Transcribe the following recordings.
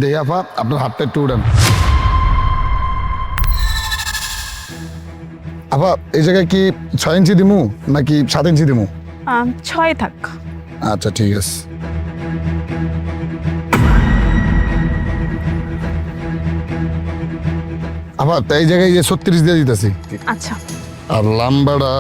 দেখি আপা আপনার হাতটা একটু উড়ান। আপা এই জায়গায় কি 6 ইঞ্চি দিমু নাকি 7 ইঞ্চি দিমু? 6 থাক। আচ্ছা ঠিক আছে। আপা এই জায়গায় 36 দিয়ে দিতেছি। আচ্ছা আর লাম্বাটা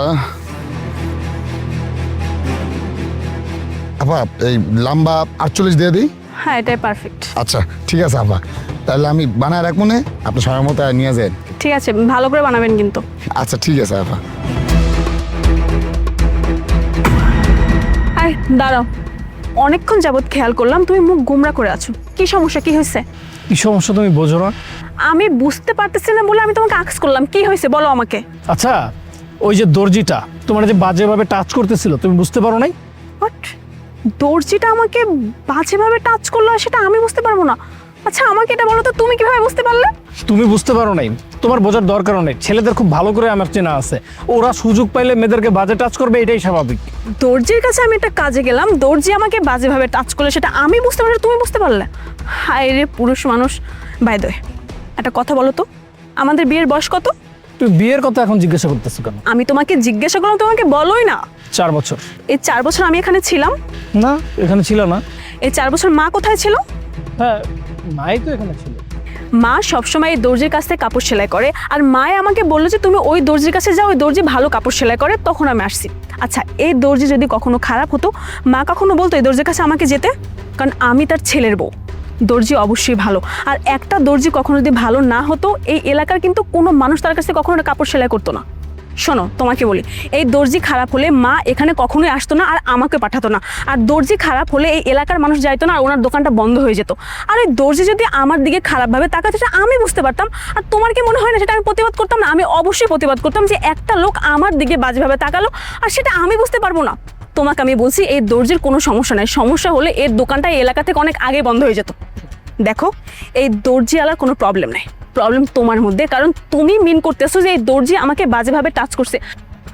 আপা এই লম্বা 48 দিয়ে দিই। হ্যাঁ এটাই পারফেক্ট। আচ্ছা ঠিক আছে আপা, তাহলে আমি বানায় রাখবো না, আপনি সময় মতো নিয়ে যান। ঠিক আছে, ভালো করে বানাবেন কিন্তু। আচ্ছা ঠিক আছে আপা। আরে দাঁড়াও, অনেকক্ষণ যাবত খেয়াল করলাম তুমি মুখ গোমরা করে আছো। কি সমস্যা, কি হয়েছে? কি সমস্যা তুমি বোঝো না? আমি বুঝতে পারতেছি না বলে আমি তোমাকে আক্স করলাম, কি হয়েছে বলো আমাকে। আচ্ছা, ওই যে দর্জিটা তোমার যে বাজেভাবে টাচ করতেছিল, তুমি বুঝতে পারো নাই? বাট দর্জিটা আমাকে বাজেভাবে টাচ করলো আর সেটা আমি বুঝতে পারবো না? আচ্ছা আমাকে এটা বলো তো, তুমি কিভাবে বুঝতে পারলে? তুমি বুঝতে পারো নাই, তোমার বোঝার দরকারও নেই। ছেলেদের খুব ভালো করে আমার চেনা আছে, ওরা সুযোগ পাইলে মেয়েদেরকে বাজে টাচ করবে, এটাই স্বাভাবিক। দর্জির কাছে আমি একটা কাজে গেলাম, দর্জি আমাকে বাজেভাবে টাচ করলে সেটা আমি বুঝতে পারলে তুমি বুঝতে পারলে? হায় রে পুরুষ মানুষ। বাই দ্য ওয়ে, একটা কথা বলো তো, আমাদের বিয়ের বয়স কত? তুমি বিয়ের কথা এখন জিজ্ঞাসা করতেছো কেন? আমি তোমাকে জিজ্ঞাসা করলাম, তোমাকে বলোই না। 4 বছর। এই 4 বছর আমি এখানে ছিলাম? না, এখানে ছিল না। এই 4 বছর মা কোথায় ছিল? হ্যাঁ, মাই তো এখানে ছিল। মা সবসময় এই দর্জির কাছ থেকে কাপড় সেলাই করে, আর মায়ে আমাকে বললো যে তুমি ওই দর্জির কাছে যাও, ওই দর্জি ভালো কাপড় সেলাই করে, তখন আমি আসছি। আচ্ছা এই দর্জি যদি কখনো খারাপ হতো, মা কখনো বলতো এই দর্জির কাছে আমাকে যেতে? কারণ আমি তার ছেলের বউ। দর্জি অবশ্যই ভালো, আর একটা দর্জি কখনো যদি ভালো না হতো, এই এলাকার কিন্তু কোনো মানুষ তার কাছে কখনো কাপড় সেলাই করতো না। শোনো তোমাকে বলি, এই দর্জি খারাপ হলে মা এখানে কখনোই আসতো না আর আমাকে পাঠাতো না। আর দর্জি খারাপ হলে এই এলাকার মানুষ যাইতো না আর ওনার দোকানটা বন্ধ হয়ে যেত। আর এই দর্জি যদি আমার দিকে খারাপভাবে তাকাতো সেটা আমি বুঝতে পারতাম। আর তোমার কি মনে হয় না সেটা আমি প্রতিবাদ করতাম না? আমি অবশ্যই প্রতিবাদ করতাম যে একটা লোক আমার দিকে বাজেভাবে তাকালো আর সেটা আমি বুঝতে পারবো না। তোমাকে আমি বলছি এই দর্জির কোনো সমস্যা নাই, সমস্যা হলে এর দোকানটা এই এলাকা থেকে অনেক আগে বন্ধ হয়ে যেত। দেখো এই দর্জিওয়ালার কোনো প্রবলেম নাই, প্রবলেম তোমার মধ্যে, কারণ তুমি মিন করতেছো যে এই দর্জি আমাকে বাজেভাবে টাচ করছে।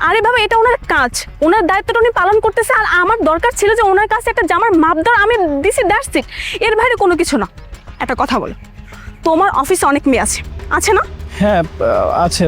আরে বাবা, এটা ওনার কাজ, ওনার দায়িত্বটা উনি পালন করতেছে, আর আমার দরকার ছিল যে ওনার কাছে একটা জামার মাপ দেওয়ার, আমি দিছি, দ্যাটস ইট। এর বাইরে কোনো কিছু না। একটা কথা বলো, তোমার অফিসে অনেক মেয়ে আছে, আছে না? হ্যাঁ আছে।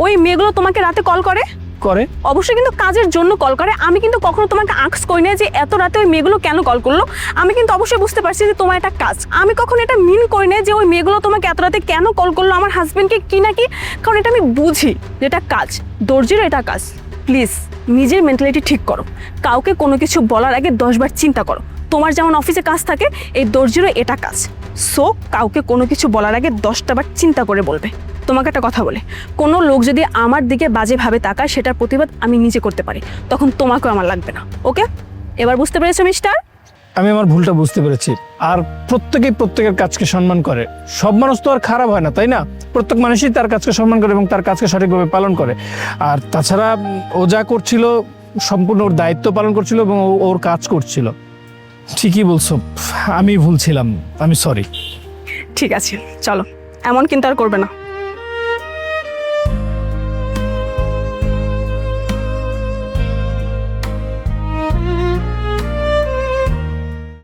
ওই মেয়েগুলো তোমাকে রাতে কল করে? করে। অবশ্যই কিন্তু কাজের জন্য কল করে। আমি কিন্তু কখনো তোমাকে আক্স করি না যে এত রাতে ওই মেয়েগুলো কেন কল করলো। আমি কিন্তু অবশ্যই বুঝতে পারছি যে তোমার এটা কাজ। আমি কখনো এটা মিন করি না যে ওই মেয়েগুলো তোমাকে এত রাতে কেন কল করলো আমার হাজবেন্ডকে কি নাকি, কারণ এটা আমি বুঝি যে এটা কাজ, দর্জির এটা কাজ। প্লিজ নিজের মেন্টালিটি ঠিক করো, কাউকে কোনো কিছু বলার আগে 10 বার চিন্তা করো। তোমার যেমন অফিসে কাজ থাকে, এই দর্জিরও এটা কাজ। সো কাউকে কোনো কিছু বলার আগে 10টা বার চিন্তা করে বলবে। তোমাকে একটা কথা বলে, কোনো লোক যদি আমার দিকে বাজেভাবে তাকায় সেটার প্রতিবাদ আমি নিজে করতে পারি, তখন তোমাকেও আমার লাগবে না। ওকে, এবার বুঝতে পেরেছো মিস্টার? আমি আমার ভুলটা বুঝতে পেরেছি। আর প্রত্যেকেই প্রত্যেকের কাজকে সম্মান করে। সব মানুষ তো আর খারাপ হয় না, তাই না? প্রত্যেক মানুষই তার কাজকে সম্মান করে এবং তার কাজকে সঠিকভাবে পালন করে। আর তাছাড়া ও যা করছিল সম্পূর্ণ ওর দায়িত্ব পালন করছিল এবং ওর কাজ করছিল। ঠিকই বলছো, আমি ভুল ছিলাম, আমি সরি। ঠিক আছে চলো, এমন কিন্তু আর করবে না।